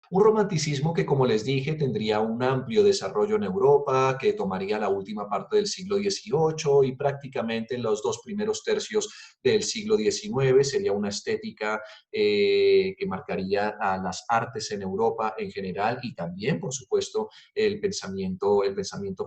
Un romanticismo que, como les dije, tendría un amplio desarrollo en Europa, que tomaría la última parte del siglo XVIII y prácticamente en los dos primeros tercios del siglo XIX. Sería una estética que marcaría a las artes en Europa en general y también, por supuesto, el pensamiento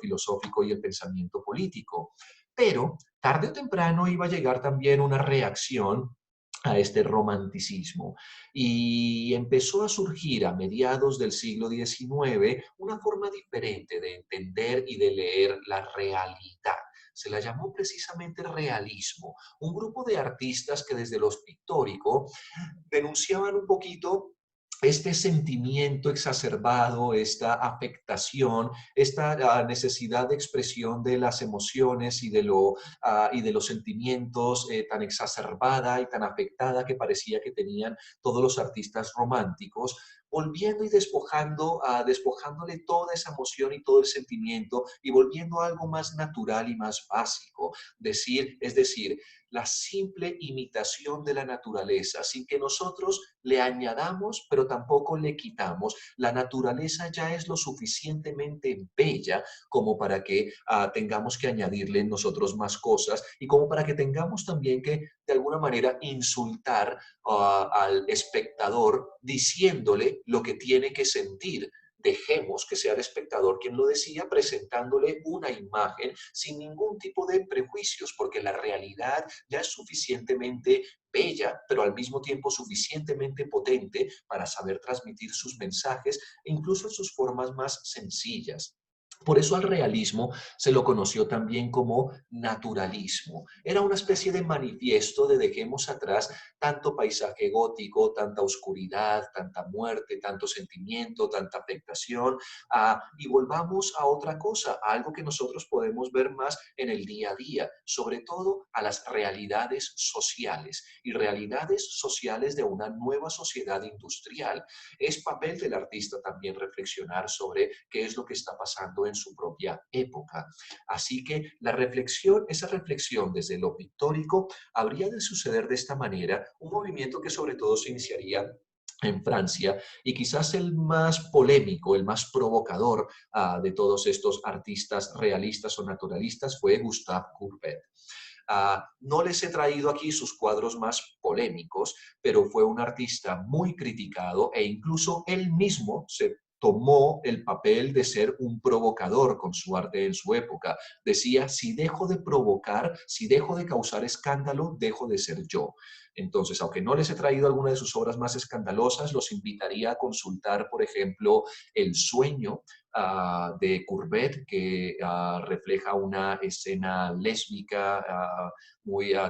filosófico y el pensamiento político. Pero tarde o temprano iba a llegar también una reacción a este romanticismo. Y empezó a surgir a mediados del siglo XIX una forma diferente de entender y de leer la realidad. Se la llamó precisamente realismo, un grupo de artistas que desde los pictóricos denunciaban un poquito este sentimiento exacerbado, esta afectación, esta necesidad de expresión de las emociones y de los sentimientos tan exacerbada y tan afectada que parecía que tenían todos los artistas románticos, volviendo y despojándole toda esa emoción y todo el sentimiento y volviendo a algo más natural y más básico. Es decir, la simple imitación de la naturaleza, sin que nosotros le añadamos, pero tampoco le quitamos. La naturaleza ya es lo suficientemente bella como para que tengamos que añadirle nosotros más cosas y como para que tengamos también que, de alguna manera, insultar al espectador diciéndole lo que tiene que sentir. Dejemos que sea el espectador quien lo decía, presentándole una imagen sin ningún tipo de prejuicios, porque la realidad ya es suficientemente bella, pero al mismo tiempo suficientemente potente para saber transmitir sus mensajes, incluso en sus formas más sencillas. Por eso al realismo se lo conoció también como naturalismo. Era una especie de manifiesto de dejemos atrás tanto paisaje gótico, tanta oscuridad, tanta muerte, tanto sentimiento, tanta afectación, y volvamos a otra cosa, a algo que nosotros podemos ver más en el día a día, sobre todo a las realidades sociales y realidades sociales de una nueva sociedad industrial. Es papel del artista también reflexionar sobre qué es lo que está pasando en su propia época. Así que esa reflexión desde lo pictórico habría de suceder de esta manera, un movimiento que sobre todo se iniciaría en Francia y quizás el más polémico, el más provocador de todos estos artistas realistas o naturalistas fue Gustave Courbet. No les he traído aquí sus cuadros más polémicos, pero fue un artista muy criticado e incluso él mismo se tomó el papel de ser un provocador con su arte en su época. Decía, si dejo de provocar, si dejo de causar escándalo, dejo de ser yo. Entonces, aunque no les he traído alguna de sus obras más escandalosas, los invitaría a consultar, por ejemplo, El sueño de Courbet, que refleja una escena lésbica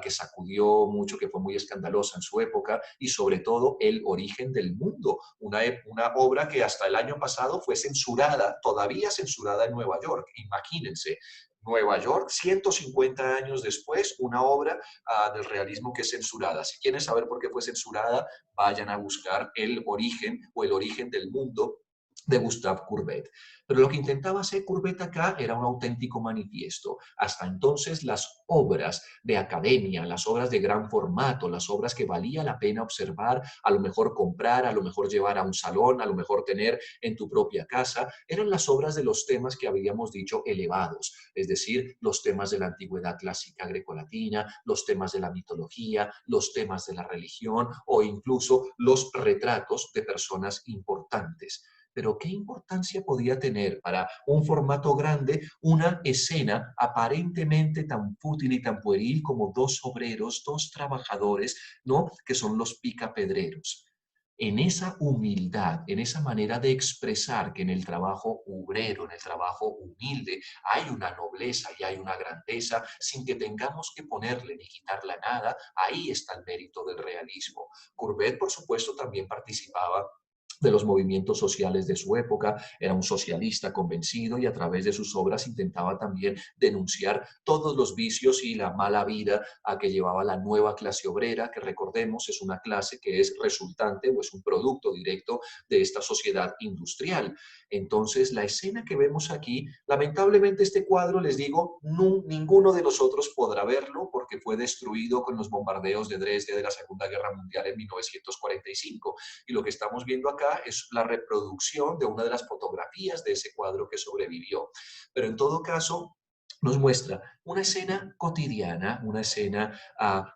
que sacudió mucho, que fue muy escandalosa en su época, y sobre todo El origen del mundo, una obra que hasta el año pasado fue censurada, todavía censurada en Nueva York, imagínense. Nueva York, 150 años después, una obra del realismo que es censurada. Si quieren saber por qué fue censurada, vayan a buscar El origen o El origen del mundo de Gustave Courbet. Pero lo que intentaba hacer Courbet acá era un auténtico manifiesto. Hasta entonces las obras de academia, las obras de gran formato, las obras que valía la pena observar, a lo mejor comprar, a lo mejor llevar a un salón, a lo mejor tener en tu propia casa, eran las obras de los temas que habíamos dicho elevados, es decir, los temas de la antigüedad clásica grecolatina, los temas de la mitología, los temas de la religión o incluso los retratos de personas importantes. Pero ¿qué importancia podía tener para un formato grande una escena aparentemente tan fútil y tan pueril como dos obreros, dos trabajadores, ¿no? Que son los picapedreros? En esa humildad, en esa manera de expresar que en el trabajo obrero, en el trabajo humilde, hay una nobleza y hay una grandeza, sin que tengamos que ponerle ni quitarle nada, ahí está el mérito del realismo. Courbet, por supuesto, también participaba de los movimientos sociales de su época, era un socialista convencido y a través de sus obras intentaba también denunciar todos los vicios y la mala vida a que llevaba la nueva clase obrera, que recordemos es una clase que es resultante o es un producto directo de esta sociedad industrial. Entonces, la escena que vemos aquí, lamentablemente este cuadro, les digo, ninguno de nosotros podrá verlo porque fue destruido con los bombardeos de Dresde de la Segunda Guerra Mundial en 1945. Y lo que estamos viendo acá acá es la reproducción de una de las fotografías de ese cuadro que sobrevivió. Pero en todo caso, nos muestra una escena cotidiana, una escena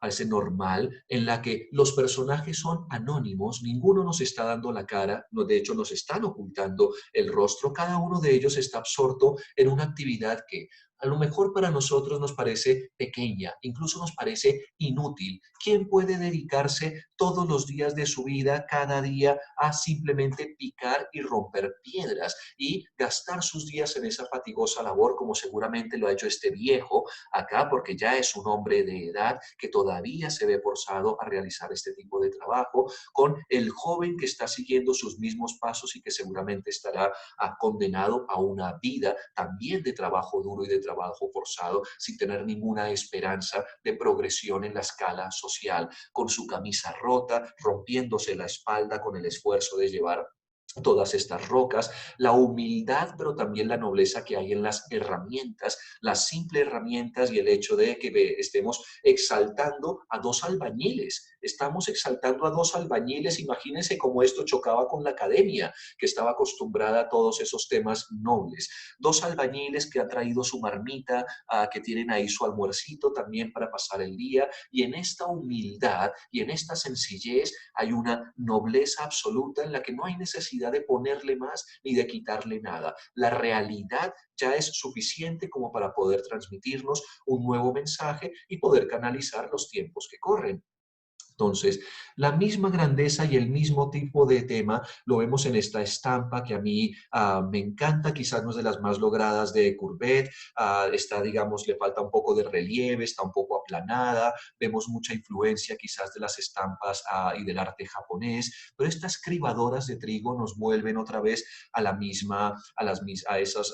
parece normal, en la que los personajes son anónimos, ninguno nos está dando la cara, no, de hecho nos están ocultando el rostro, cada uno de ellos está absorto en una actividad que a lo mejor para nosotros nos parece pequeña, incluso nos parece inútil. ¿Quién puede dedicarse todos los días de su vida, cada día, a simplemente picar y romper piedras y gastar sus días en esa fatigosa labor como seguramente lo ha hecho este viejo acá, porque ya es un hombre de edad que todavía se ve forzado a realizar este tipo de trabajo, con el joven que está siguiendo sus mismos pasos y que seguramente estará condenado a una vida también de trabajo duro y de trabajo forzado, sin tener ninguna esperanza de progresión en la escala social, con su camisa rota, rompiéndose la espalda con el esfuerzo de llevar todas estas rocas, la humildad, pero también la nobleza que hay en las herramientas, las simples herramientas y el hecho de que estemos exaltando a dos albañiles. Estamos exaltando a dos albañiles. Imagínense cómo esto chocaba con la academia, que estaba acostumbrada a todos esos temas nobles. Dos albañiles que han traído su marmita, que tienen ahí su almuercito también para pasar el día, y en esta humildad y en esta sencillez hay una nobleza absoluta en la que no hay necesidad de ponerle más ni de quitarle nada. La realidad ya es suficiente como para poder transmitirnos un nuevo mensaje y poder canalizar los tiempos que corren. Entonces, la misma grandeza y el mismo tipo de tema lo vemos en esta estampa que a mí me encanta, quizás no es de las más logradas de Courbet, está, digamos, le falta un poco de relieve, está un poco aplanada, vemos mucha influencia quizás de las estampas y del arte japonés, pero estas cribadoras de trigo nos vuelven otra vez a la misma, a esas,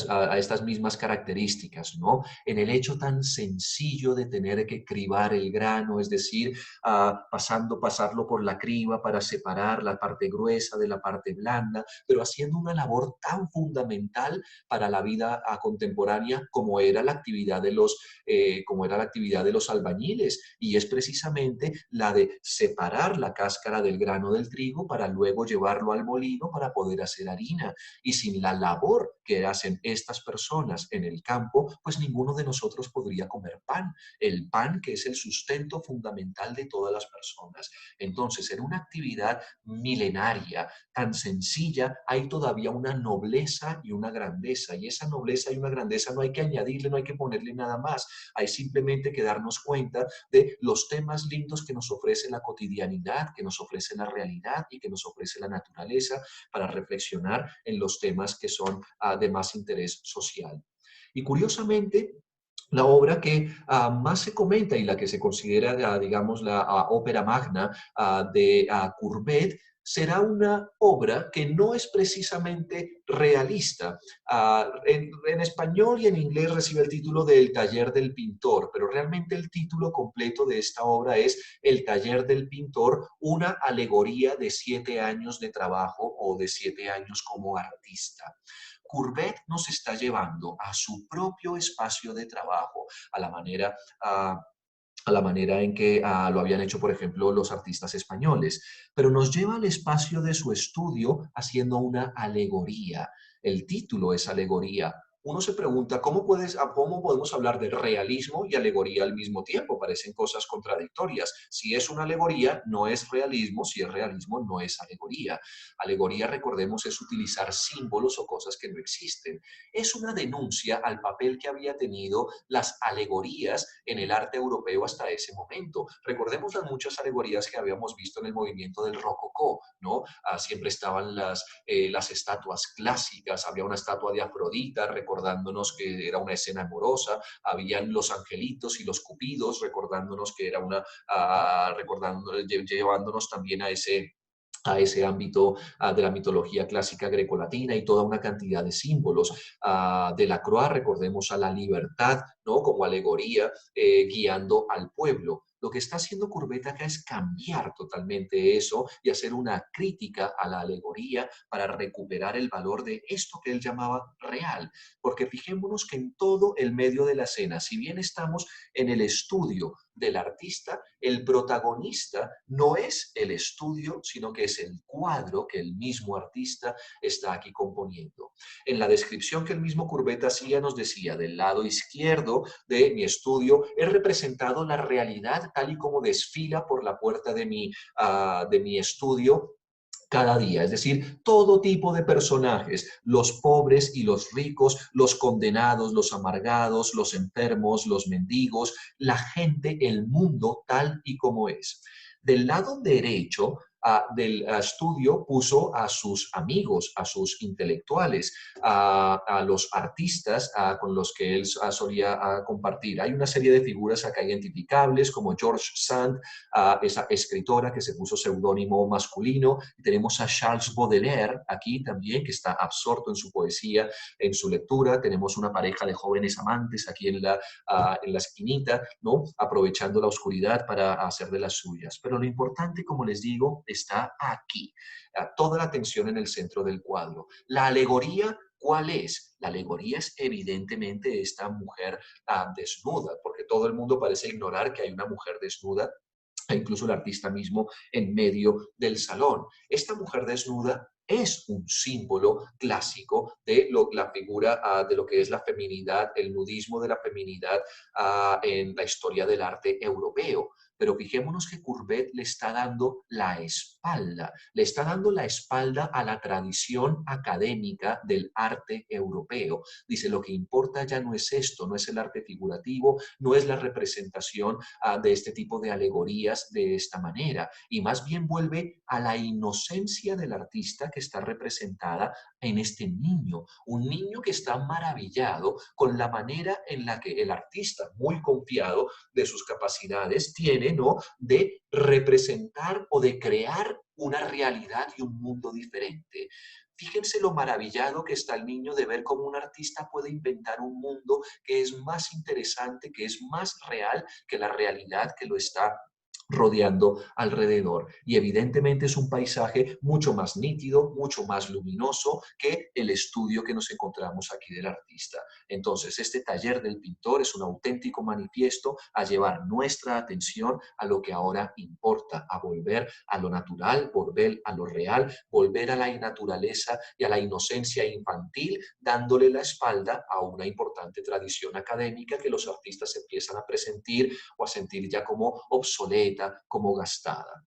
a estas mismas características, ¿no? En el hecho tan sencillo de tener que cribar el grano, es decir, pasarlo por la criba para separar la parte gruesa de la parte blanda, pero haciendo una labor tan fundamental para la vida contemporánea como era la actividad de los albañiles, y es precisamente la de separar la cáscara del grano del trigo para luego llevarlo al molino para poder hacer harina. Y sin la labor que hacen estas personas en el campo, pues ninguno de nosotros podría comer pan. El pan que es el sustento fundamental de todas las personas. Entonces, en una actividad milenaria, tan sencilla, hay todavía una nobleza y una grandeza. Y esa nobleza y una grandeza no hay que añadirle, no hay que ponerle nada más. Hay simplemente que darnos cuenta de los temas lindos que nos ofrece la cotidianidad, que nos ofrece la realidad y que nos ofrece la naturaleza para reflexionar en los temas que son de más interés social. Y curiosamente, la obra que más se comenta y la que se considera, digamos, la ópera magna de Courbet será una obra que no es precisamente realista. En español y en inglés recibe el título de El taller del pintor, pero realmente el título completo de esta obra es El taller del pintor, una alegoría de 7 años de trabajo o de 7 años como artista. Courbet nos está llevando a su propio espacio de trabajo, a la manera a la manera en que lo habían hecho, por ejemplo, los artistas españoles, pero nos lleva al espacio de su estudio haciendo una alegoría. El título es alegoría. Uno se pregunta, ¿cómo podemos hablar de realismo y alegoría al mismo tiempo? Parecen cosas contradictorias. Si es una alegoría, no es realismo. Si es realismo, no es alegoría. Alegoría, recordemos, es utilizar símbolos o cosas que no existen. Es una denuncia al papel que había tenido las alegorías en el arte europeo hasta ese momento. Recordemos las muchas alegorías que habíamos visto en el movimiento del rococó, ¿no? Siempre estaban las estatuas clásicas, había una estatua de Afrodita recordándonos que era una escena amorosa, habían los angelitos y los cupidos recordándonos que era llevándonos también a ese ámbito de la mitología clásica grecolatina y toda una cantidad de símbolos. De la Croix, recordemos a la libertad, ¿no? Como alegoría, guiando al pueblo. Lo que está haciendo Courbet acá es cambiar totalmente eso y hacer una crítica a la alegoría para recuperar el valor de esto que él llamaba real. Porque fijémonos que en todo el medio de la escena, si bien estamos en el estudio del artista, el protagonista no es el estudio, sino que es el cuadro que el mismo artista está aquí componiendo. En la descripción que el mismo Courbet hacía, nos decía, del lado izquierdo de mi estudio, he representado la realidad tal y como desfila por la puerta de mi estudio cada día, es decir, todo tipo de personajes, los pobres y los ricos, los condenados, los amargados, los enfermos, los mendigos, la gente, el mundo tal y como es. Del lado derecho del estudio puso a sus amigos, a sus intelectuales, a los artistas con los que él solía compartir. Hay una serie de figuras acá identificables como George Sand, esa escritora que se puso seudónimo masculino. Y tenemos a Charles Baudelaire aquí también, que está absorto en su poesía, en su lectura. Tenemos una pareja de jóvenes amantes aquí en la esquinita, ¿no? Aprovechando la oscuridad para hacer de las suyas. Pero lo importante, como les digo, está aquí. Toda la atención en el centro del cuadro. La alegoría, ¿cuál es? La alegoría es evidentemente esta mujer desnuda, porque todo el mundo parece ignorar que hay una mujer desnuda e incluso el artista mismo en medio del salón. Esta mujer desnuda es un símbolo clásico de la figura de lo que es la feminidad, el nudismo de la feminidad en la historia del arte europeo. Pero fijémonos que Courbet le está dando la espalda a la tradición académica del arte europeo. Dice, lo que importa ya no es esto, no es el arte figurativo, no es la representación de este tipo de alegorías de esta manera, y más bien vuelve a la inocencia del artista que está representada en este niño, un niño que está maravillado con la manera en la que el artista, muy confiado de sus capacidades, tiene, ¿no?, de representar o de crear una realidad y un mundo diferente. Fíjense lo maravillado que está el niño de ver cómo un artista puede inventar un mundo que es más interesante, que es más real que la realidad que lo está rodeando alrededor. Y evidentemente es un paisaje mucho más nítido, mucho más luminoso que el estudio que nos encontramos aquí del artista. Entonces, este taller del pintor es un auténtico manifiesto a llevar nuestra atención a lo que ahora importa, a volver a lo natural, volver a lo real, volver a la naturaleza y a la inocencia infantil, dándole la espalda a una importante tradición académica que los artistas empiezan a presentir o a sentir ya como obsoleta, como gastada.